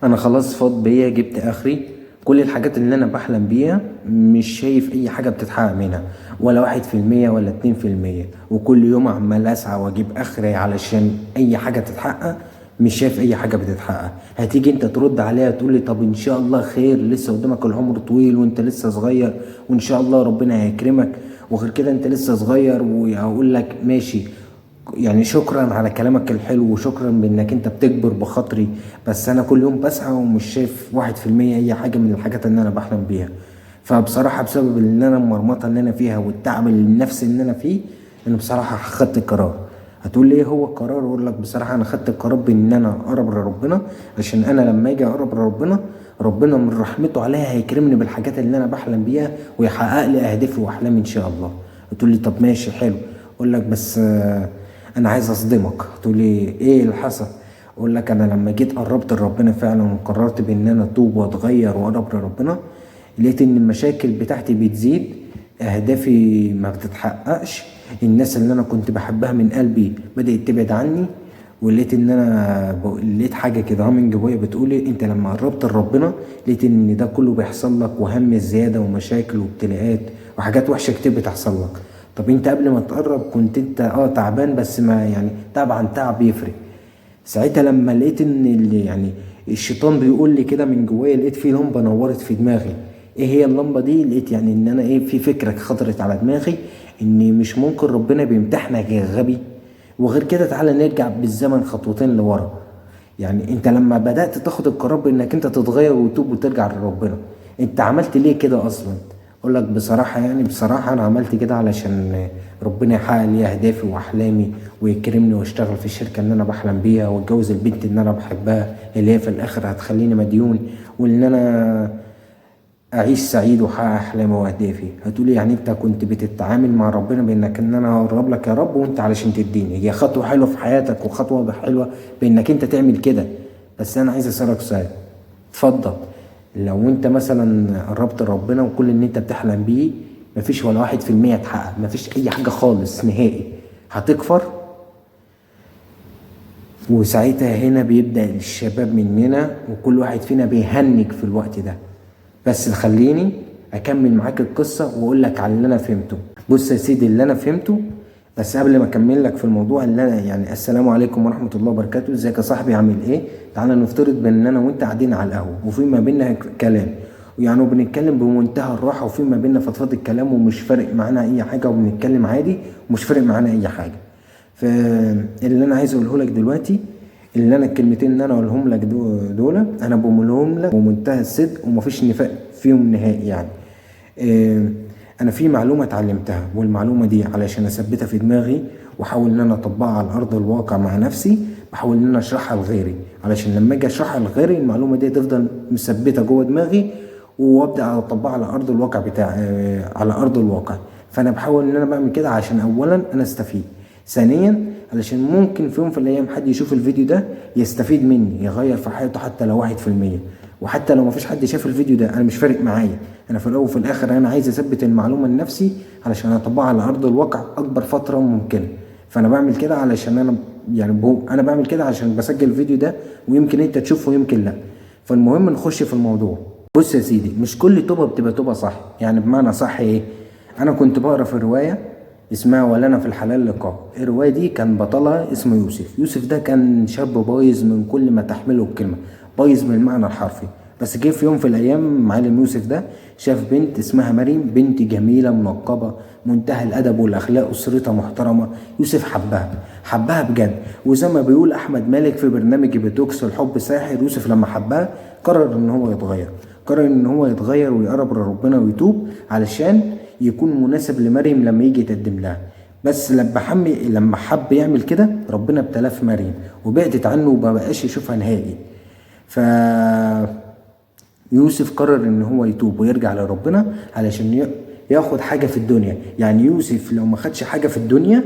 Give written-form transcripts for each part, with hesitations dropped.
انا خلاص فاض بيا، جبت اخري. كل الحاجات اللي انا بحلم بيها مش شايف اي حاجة بتتحقق منها، ولا 1% ولا 2%. وكل يوم عمال اسعى واجيب اخري علشان اي حاجة تتحقق. مش شايف اي حاجة بتتحقق. هتيجي انت ترد عليها تقول لي طب ان شاء الله خير، لسه قدامك العمر طويل وانت لسه صغير، وان شاء الله ربنا هيكرمك. وغير كده انت لسه صغير، وهقول لك ماشي. يعني شكرا على كلامك الحلو، وشكرا بانك انت بتكبر بخاطري. بس انا كل يوم بسعى ومش شايف 1% اي حاجة من الحاجات اللي انا بحلم بيها. فبصراحة بسبب ان انا المرمطة اللي انا فيها والتعب النفسي اللي انا فيه، انا بصراحة خدت قرار. هتقول لي ايه هو القرار؟ اقول لك بصراحة انا خدت القرار بان انا اقرب لربنا. عشان انا لما اجي اقرب لربنا، ربنا من رحمته عليا هيكرمني بالحاجات اللي انا بحلم بيها، ويحقق لي اهدافي واحلامي ان شاء الله. هتقول لي طب ماشي حلو. اقول لك بس انا عايز اصدمك. تقول لي ايه اللي حصل؟ اقول لك انا لما جيت قربت لربنا فعلا وقررت بان انا اتوب واتغير واقرب لربنا، لقيت ان المشاكل بتاعتي بتزيد، اهدافي ما بتتحققش، الناس اللي انا كنت بحبها من قلبي بدأت تبعد عني. ولقيت ان انا لقيت حاجه كده من جوايا بتقولي انت لما قربت لربنا لقيت ان ده كله بيحصل لك، وهم الزياده ومشاكل وابتلاءات وحاجات وحشه كتير بتحصل لك. طب انت قبل ما تقرب كنت انت تعبان، بس ما يعني تعب عن تعب يفرق. ساعتها لما لقيت ان اللي يعني الشيطان بيقول لي كده من جوايا، لقيت في لمبه نورت في دماغي. ايه هي اللمبه دي؟ لقيت يعني ان انا في فكره خطرت على دماغي، ان مش ممكن ربنا بيمتحنك يا غبي. وغير كده تعالى نرجع بالزمن خطوتين لورا. يعني انت لما بدأت تاخد القرار بانك انت تتغير وتتوب وترجع لربنا، انت عملت ليه كده اصلا؟ اقول لك بصراحة، يعني بصراحة انا عملت كده علشان ربنا يحقق لي اهدافي واحلامي، ويكرمني واشتغل في الشركة اللي انا بحلم بيها، واتجوز البنت اللي انا بحبها اللي هي في الاخر هتخليني مديون، وان انا اعيش سعيد واحقق احلامي واهدافي. هتقولي يعني انت كنت بتتعامل مع ربنا بانك ان انا هقرب لك يا رب وانت علشان تديني. هي خطوه حلوه في حياتك وخطوه حلوه بانك انت تعمل كده. بس انا عايز اسالك سؤال. اتفضل. لو انت مثلا قربت لربنا وكل اللي انت بتحلم بيه مفيش ولا 1% اتحقق، مفيش اي حاجه خالص نهائي، هتكفر؟ وساعتها هنا بيبدأ الشباب مننا وكل واحد فينا بيهنج في الوقت ده. بس خليني اكمل معاك القصه واقول لك على اللي انا فهمته. بص يا سيدي اللي انا فهمته، بس قبل ما اكمل لك في الموضوع اللي انا يعني السلام عليكم ورحمه الله وبركاته. ازيك يا صاحبي؟ عامل ايه؟ تعالى نفترض بان انا وانت قاعدين على القهوه وفي ما بيننا كلام، يعني وبنتكلم بمنتهى الراحه، وفي ما بيننا فضفاضه الكلام، ومش فارق معانا اي حاجه، وبنتكلم عادي ومش فارق معانا اي حاجه. فاللي انا عايز اقوله لك دلوقتي، اللي انا الكلمتين اللي انا اقولهم لك دول انا بقولهم لك بمنتهى الصدق ومفيش نفاق فيهم نهائي يعني. آه، انا في معلومه اتعلمتها، والمعلومه دي علشان اثبتها في دماغي واحاول ان انا اطبقها على ارض الواقع مع نفسي، بحاول ان انا اشرحها لغيري علشان لما اجي اشرحها لغيري المعلومه دي تفضل مثبته جوه دماغي، وابدا اطبقها على ارض الواقع بتاع على ارض الواقع. فانا بحاول ان انا بعمل كده عشان اولا انا استفيد، ثانيا علشان ممكن في يوم في الايام حد يشوف الفيديو ده يستفيد مني، يغير في حياته حتى لو 1%. وحتى لو مفيش حد شاف الفيديو ده انا مش فارق معايا. انا في الاول وفي الاخر انا عايز اثبت المعلومه لنفسي علشان اطبقها على ارض الواقع اكبر فتره ممكنه. فانا بعمل كده علشان انا يعني انا بعمل كده عشان بسجل الفيديو ده، ويمكن انت تشوفه ويمكن لا. فالمهم نخش في الموضوع. بص يا سيدي، مش كل توبه بتبقى توبه صح. يعني بمعنى صح ايه؟ انا كنت بقرا في روايه اسمها ولنا في الحلال لقاء. الروايه دي كان بطلها اسمه يوسف. يوسف ده كان شاب بايظ من كل ما تحمله الكلمه، بايظ من المعنى الحرفي. بس جه في يوم في الايام معلم يوسف ده شاف بنت اسمها مريم، بنت جميله منقبه منتهى الادب والاخلاق، اسرتها محترمه. يوسف حبها بجد. وزي ما بيقول احمد مالك في برنامج بتوكس الحب ساحر، يوسف لما حبها قرر ان هو يتغير. قرر ان هو يتغير ويقرب لربنا ويتوب علشان يكون مناسب لمريم لما يجي يتقدم لها. بس لما حب يعمل كده ربنا ابتلاه في مريم وبعدت عنه وما بقاش يشوفها نهائي. ف يوسف قرر ان هو يتوب ويرجع لربنا علشان ياخد حاجة في الدنيا. يعني يوسف لو ما خدش حاجة في الدنيا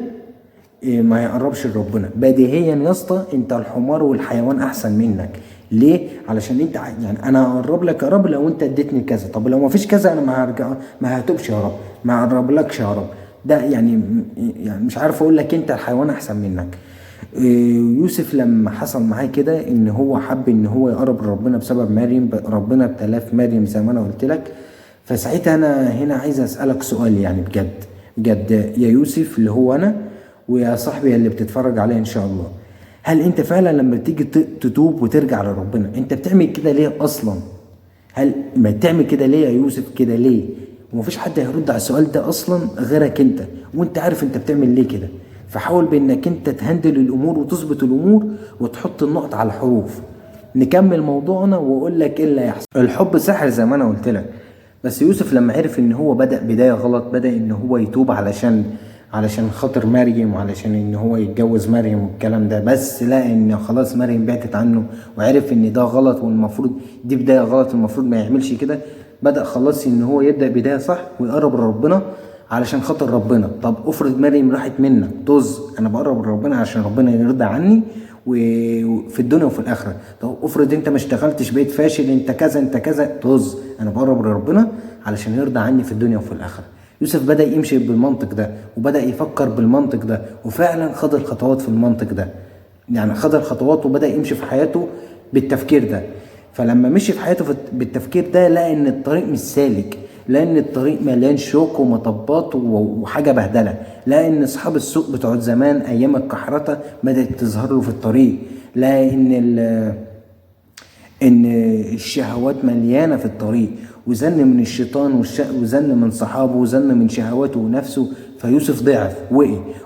ما يقربش لربنا. بديهيا يا اسطى انت الحمار والحيوان احسن منك. ليه؟ علشان انت يعني انا اقرب لك يا رب لو انت اديتني كذا، طب لو ما فيش كذا انا ما هرجع، ما هتوبش يا رب، ما اقرب لكش يا رب. ده يعني مش عارف اقول لك انت الحيوان احسن منك. يوسف لما حصل معاه كده ان هو حب ان هو يقرب لربنا بسبب مريم، ربنا ابتلاه في مريم زي ما انا قلت لك. فساعتها انا هنا عايز اسالك سؤال يعني بجد بجد يا يوسف اللي هو انا، ويا صاحبي اللي بتتفرج عليه ان شاء الله، هل انت فعلا لما تيجي تتوب وترجع لربنا انت بتعمل كده ليه اصلا؟ هل ما تعمل كده ليه يا يوسف؟ كده ليه؟ ومفيش حد هيرد على السؤال ده اصلا غيرك انت، وانت عارف انت بتعمل ليه كده. فحاول بانك انت تهندل الامور وتظبط الامور وتحط النقط على الحروف. نكمل موضوعنا واقول لك ايه اللي هيحصل. الحب سحر زي ما انا قلت لك، بس يوسف لما عرف ان هو بدأ بداية غلط، بدأ ان هو يتوب علشان خاطر مريم، وعلشان ان هو يتجوز مريم والكلام ده، بس لقى ان خلاص مريم بعدت عنه، وعرف ان ده غلط والمفروض دي بداية غلط المفروض ما يعملش كده. بدأ خلاص ان هو يبدأ بداية صح ويقرب لربنا علشان خاطر ربنا. طب افرض مريم راحت منك، طز، انا بقرب لربنا عشان ربنا يرضى عني وفي الدنيا وفي الاخره. طب افرض انت ما اشتغلتش بقيت فاشل، انت كذا انت كذا، طز، انا بقرب لربنا علشان يرضى عني في الدنيا وفي الاخره. يوسف بدأ يمشي بالمنطق ده وبدأ يفكر بالمنطق ده، وفعلا خد الخطوات في المنطق ده، يعني خد الخطوات وبدأ يمشي في حياته بالتفكير ده. فلما مشي في حياته بالتفكير ده لقى ان الطريق مش سالك، لان الطريق مليان شوك ومطبات وحاجه بهدله، لان اصحاب السوق بتوع زمان ايام الكحرته بدات تظهر له في الطريق، لان ان الشهوات مليانه في الطريق، وزن من الشيطان وزن من صحابه وزن من شهواته ونفسه. فيوسف ضعف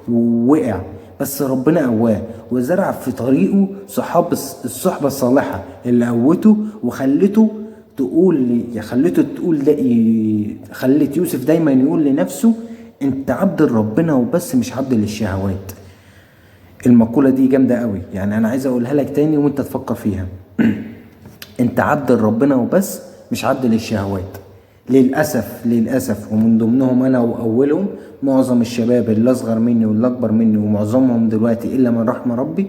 ووقع، بس ربنا قواه وزرع في طريقه الصحبه الصالحه اللي قوته وخلته خلت يوسف دايما يقول لنفسه انت عبد لربنا وبس، مش عبد للشهوات. المقولة دي جامدة قوي، يعني انا عايز اقولها لك تاني وانت تفكر فيها. انت عبد لربنا وبس، مش عبد للشهوات. للأسف ومن ضمنهم انا واولهم معظم الشباب اللي اصغر مني واللي اكبر مني، ومعظمهم دلوقتي الا من رحم ربي،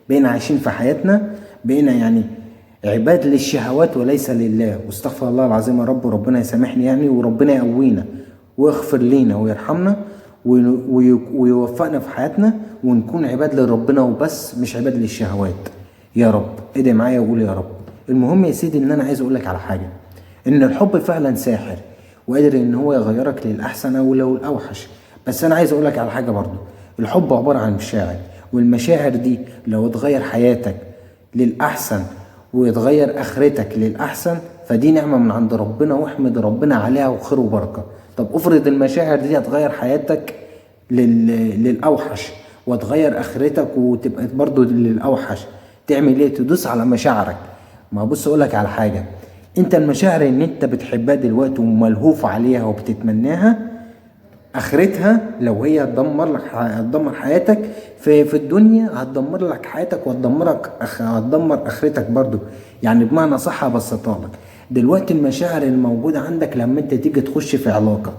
بقينا عايشين في حياتنا بقينا يعني عباد للشهوات وليس لله. واستغفر الله العظيم يا رب، وربنا يسامحني يعني، وربنا يقوينا ويغفر لينا ويرحمنا ويوفقنا في حياتنا، ونكون عباد لربنا وبس، مش عباد للشهوات. يا رب ادعي معايا وقول يا رب. المهم يا سيدي ان انا عايز اقولك على حاجة، ان الحب فعلا ساحر وقادر ان هو يغيرك للاحسن او لو الاوحش. بس انا عايز اقولك على حاجة برضو، الحب عبارة عن مشاعر، والمشاعر دي لو تغير حياتك للاحسن ويتغير اخرتك للاحسن فدي نعمة من عند ربنا، واحمد ربنا عليها وخير وبركة. طب افرض المشاعر دي هتغير حياتك للاوحش وتغير اخرتك وتبقى برضو للاوحش، تعمل ايه؟ تدوس على مشاعرك. ما بص اقولك على حاجة، انت المشاعر ان انت بتحبها دلوقتي وملهوف عليها وبتتمناها، اخرتها لو هي هتدمر حياتك في الدنيا، هتدمر لك حياتك هتدمر اخرتك برضو. يعني بمعنى صح ابسطها لك، دلوقتي المشاعر الموجودة عندك لما انت تيجي تخش في علاقة،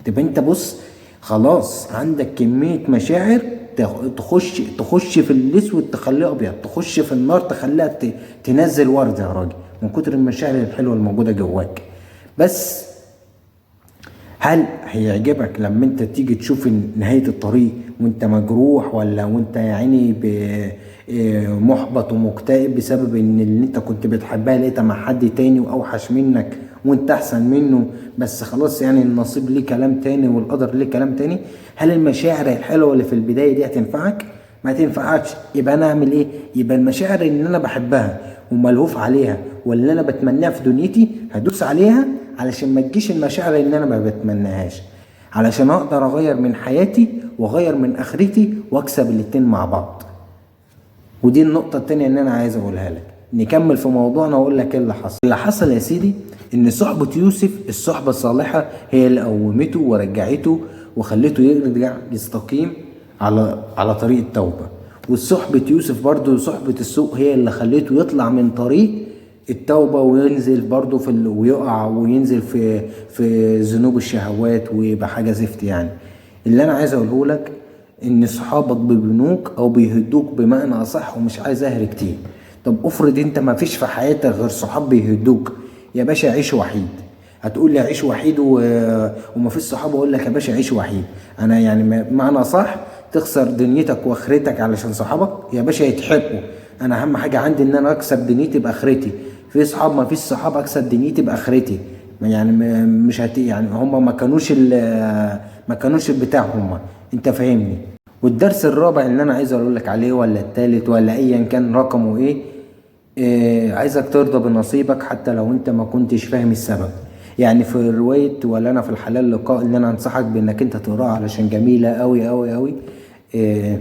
تبقى انت بص خلاص عندك كمية مشاعر تخش في الاسود تخليه ابيض، تخش في النار تخليها تنزل ورد يا راجل، من كتر المشاعر الحلوة الموجودة جواك. بس هل هيعجبك لما انت تيجي تشوف نهاية الطريق وانت مجروح، ولا وانت يعني محبط ومكتئب بسبب ان اللي انت كنت بتحبها لقيتها مع حد تاني واوحش منك وانت احسن منه، بس خلاص يعني النصيب ليه كلام تاني والقدر ليه كلام تاني؟ هل المشاعر الحلوة اللي في البداية دي هتنفعك؟ ما تنفعكش. يبقى انا اعمل ايه؟ يبقى المشاعر اللي انا بحبها وملهوف عليها واللي انا بتمناها في دنيتي هدوس عليها علشان ما تجيش المشاعر اللي انا ما بتمناهاش، علشان اقدر اغير من حياتي واغير من اخرتي واكسب الاتنين مع بعض. ودي النقطة التانية ان انا عايز اقولها لك. نكمل في موضوعنا واقول لك ايه اللي حصل. اللي حصل يا سيدي ان صحبة يوسف الصحبة الصالحة هي اللي قومته ورجعته وخلته يرجع يستقيم على طريق التوبة. والصحبة يوسف برضو صحبة السوء هي اللي خلته يطلع من طريق التوبة وينزل برضو ويقع وينزل في ذنوب الشهوات ويبقى حاجة زفت. يعني اللي انا عايز اقوله لك ان صحابك بيبنوك او بيهدوك بمعنى اصح، ومش عايز اهري كتير. طب افرض انت ما فيش في حياتك غير صحاب بيهدوك، يا باشا عيش وحيد. هتقول لي عيش وحيد وما فيش صحاب، اقول لك يا باشا عيش وحيد. انا يعني بمعنى صح تخسر دنيتك واخرتك علشان صحابك؟ يا باشا يتحرقوا. انا اهم حاجه عندي ان انا اكسب دنيتي باخرتي. في صحاب، ما فيش صحاب اكسب دنيتي باخرتي. يعني مش يعني هم ما كانوش البتاع هم. انت فاهمني؟ والدرس الرابع اللي انا عايز اقول لك عليه، ولا التالت، ولا ايا كان رقمه ايه، عايزك ترضى بنصيبك حتى لو انت ما كنتش فاهم السبب. يعني في رواية ولا انا في الحلال لقاء، اللي انا انصحك بانك انت تقراها علشان جميلة اوي اوي اوي. آه،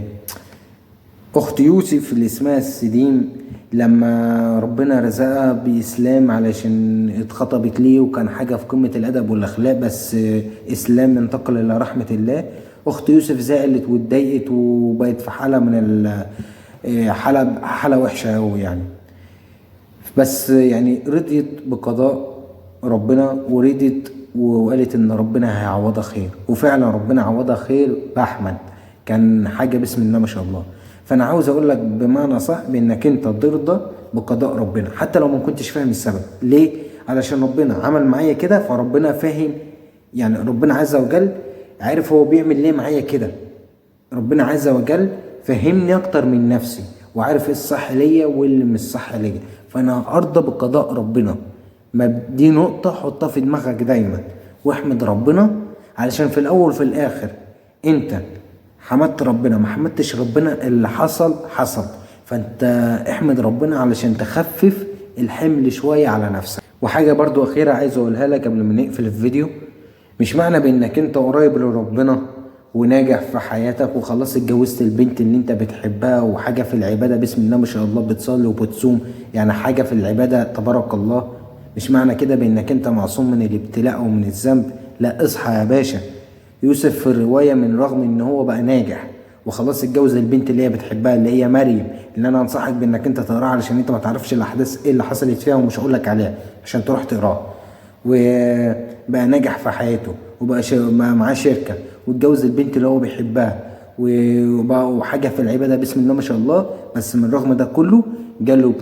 اخت يوسف اللي اسمها السديم، لما ربنا رزقها باسلام علشان اتخطبت ليه، وكان حاجة في قمة الادب والاخلاق، بس اسلام انتقل الى رحمة الله. اخت يوسف زعلت واتضايقت وبقت في حالة من حالة وحشة اوي يعني. بس يعني رضيت بقضاء ربنا، ورضيت وقالت ان ربنا هيعوضها خير، وفعلا ربنا عوضها خير باحمد. كان حاجه بسم الله ما شاء الله. فانا عاوز اقول لك بمعنى صح بانك انت ترضى بقضاء ربنا حتى لو ما كنتش فاهم السبب ليه. علشان ربنا عمل معايا كده، فربنا فاهم. يعني ربنا عز وجل عارف هو بيعمل ليه معايا كده. ربنا عز وجل فهمني اكتر من نفسي، وعارف ايه الصح ليا واللي مش صح ليا. فانا ارضى بقضاء ربنا. ما دي نقطة حطها في دماغك دايما، واحمد ربنا. علشان في الاول وفي الاخر انت حمدت ربنا ما حمدتش ربنا، اللي حصل حصل. فانت احمد ربنا علشان تخفف الحمل شوية على نفسك. وحاجة برضو اخيرة عايز اقولها لك قبل ما نقفل الفيديو. مش معنى بانك انت قريب لربنا وناجح في حياتك وخلاص اتجوزت البنت اللي انت بتحبها، وحاجة في العبادة بسم الله ما شاء الله بتصلي وبتصوم، يعني حاجة في العبادة تبارك الله، مش معنى كده بانك انت معصوم من الابتلاء او من الذنب. لا، اصحى يا باشا. يوسف في الرواية من رغم ان هو بقى ناجح وخلاص اتجوز البنت اللي هي بتحبها اللي هي مريم، اللي انا انصحك بانك انت تقراها علشان انت ما تعرفش الاحداث ايه اللي حصلت فيها، ومش هقول لك عليها عشان تروح تقراها. وبقى ناجح في حياته، وبقى معاه شركة، واتجوز البنت اللي هو بيحبها، وبقى وحاجة في العبادة بسم الله ما شاء الله. بس من رغم ده كله جاله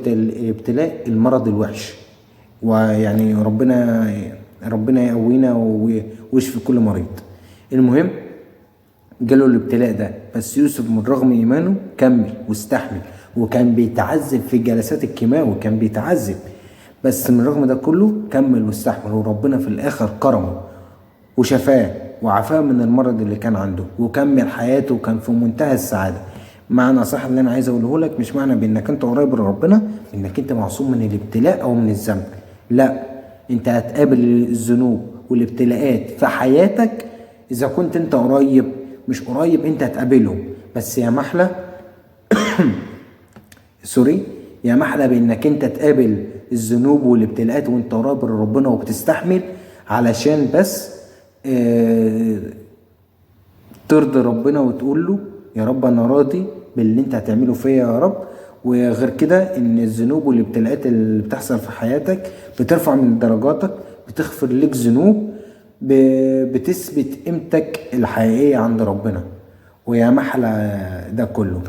ابتلاء المرض الوحش. ويعني ربنا يقوينا ويشفي كل مريض. المهم جاله الابتلاء ده، بس يوسف من رغم ايمانه كمل واستحمل، وكان بيتعذب في جلسات الكيماوي، كان بيتعذب. بس من رغم ده كله كمل واستحمل، وربنا في الاخر كرمه وشفاه وعافاه من المرض اللي كان عنده، وكمل حياته وكان في منتهى السعادة. معنى صح اللي انا عايز اقوله لك، مش معنى بانك انت قريب لربنا انك انت معصوم من الابتلاء او من الذنب. لا، انت هتقابل الذنوب والابتلاءات في حياتك. اذا كنت انت قريب مش قريب انت هتقابلهم. بس يا محلى سوري، يا محلى بانك انت تقابل الذنوب والابتلاءات وانت قريب لربنا وبتستحمل، علشان بس ترضي ربنا وتقول له يا رب انا راضي باللي انت هتعمله فيا يا رب. وغير كده ان الذنوب والابتلاءات اللي بتحصل في حياتك بترفع من درجاتك، بتغفر لك ذنوب، بتثبت قيمتك الحقيقية عند ربنا. ويا محلى ده كله.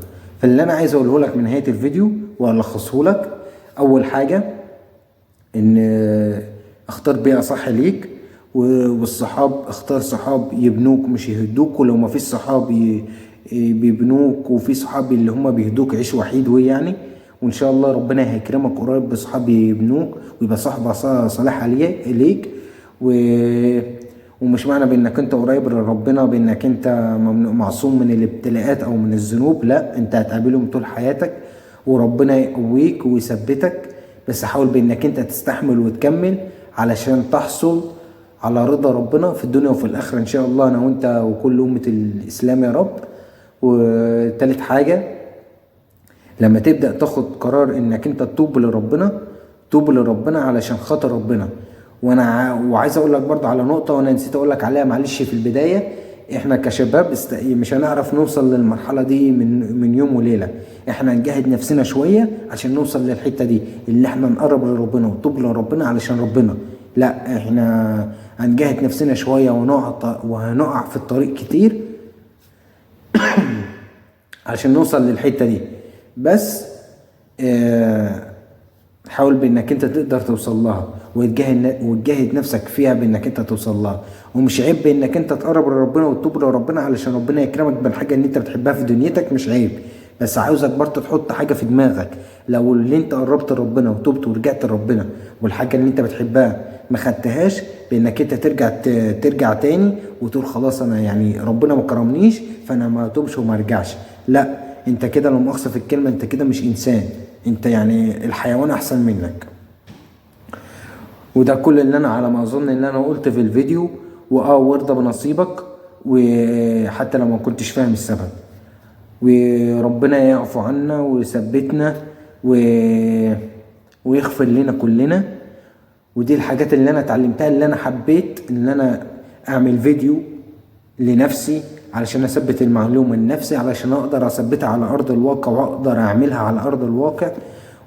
فاللي انا عايز اقوله لك من نهاية الفيديو والخصه لك، اول حاجة ان اختار بيئة صح ليك، والصحاب اختار صحاب يبنوك مش يهدوك. ولو ما فيش صحاب بيبنوك وفي صحاب اللي هم بيهدوك، عيش وحيد يعني. وان شاء الله ربنا هيكرمك قريب بصحاب يبنوك ويبقى صاحبة صالحة ليك. ومش معنى بانك انت قريب لربنا بانك انت معصوم من الابتلاءات او من الذنوب. لا، انت هتقابلهم طول حياتك، وربنا يقويك ويثبتك. بس حاول بانك انت تستحمل وتكمل علشان تحصل على رضا ربنا في الدنيا وفي الاخرة ان شاء الله، انا وانت وكل امة الاسلام يا رب. وتالت حاجة، لما تبدأ تاخد قرار انك انت توب لربنا علشان خاطر ربنا. وعايز اقول لك برضه على نقطة وانا نسيت اقول لك عليها معلش في البداية. احنا كشباب مش هنعرف نوصل للمرحلة دي من يوم وليلة. احنا نجاهد نفسنا شوية عشان نوصل للحتة دي، اللي احنا نقرب لربنا ونتوب لربنا علشان ربنا. لا، احنا هنجاهد نفسنا شوية وهنقع في الطريق كتير علشان نوصل للحتة دي. بس حاول بانك انت تقدر توصل لها، وتجاهد نفسك فيها بانك انت توصل لها. ومش عيب بانك انت تقرب لربنا وتتوب لربنا علشان ربنا يكرمك بالحاجه اللي انت بتحبها في دنيتك، مش عيب. بس عاوزك برضه تحط حاجه في دماغك، لو اللي انت قربت لربنا وتوبت ورجعت لربنا والحاجه اللي انت بتحبها ما خدتهاش، بانك انت ترجع تاني وتقول خلاص انا يعني ربنا ما كرمنيش فانا ما اتوبش وما ارجعش. لا، انت كده لو مؤاخذة في الكلمة انت كده مش انسان، انت يعني الحيوان احسن منك. وده كل اللي انا على ما اظن ان انا قلت في الفيديو. وارضى بنصيبك، وحتى لو ما كنتش فاهم السبب. وربنا يعفو عنا ويثبتنا و... ويغفر لنا كلنا. ودي الحاجات اللي انا اتعلمتها، اللي انا حبيت ان انا اعمل فيديو لنفسي علشان اثبت المعلومة لنفسي، علشان اقدر اثبتها على ارض الواقع واقدر اعملها على ارض الواقع.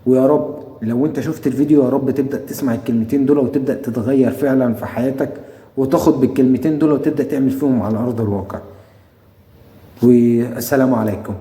ويا رب لو انت شفت الفيديو يا رب تبدأ تسمع الكلمتين دول وتبدأ تتغير فعلا في حياتك، وتاخد بالكلمتين دول وتبدأ تعمل فيهم على ارض الواقع. والسلام عليكم.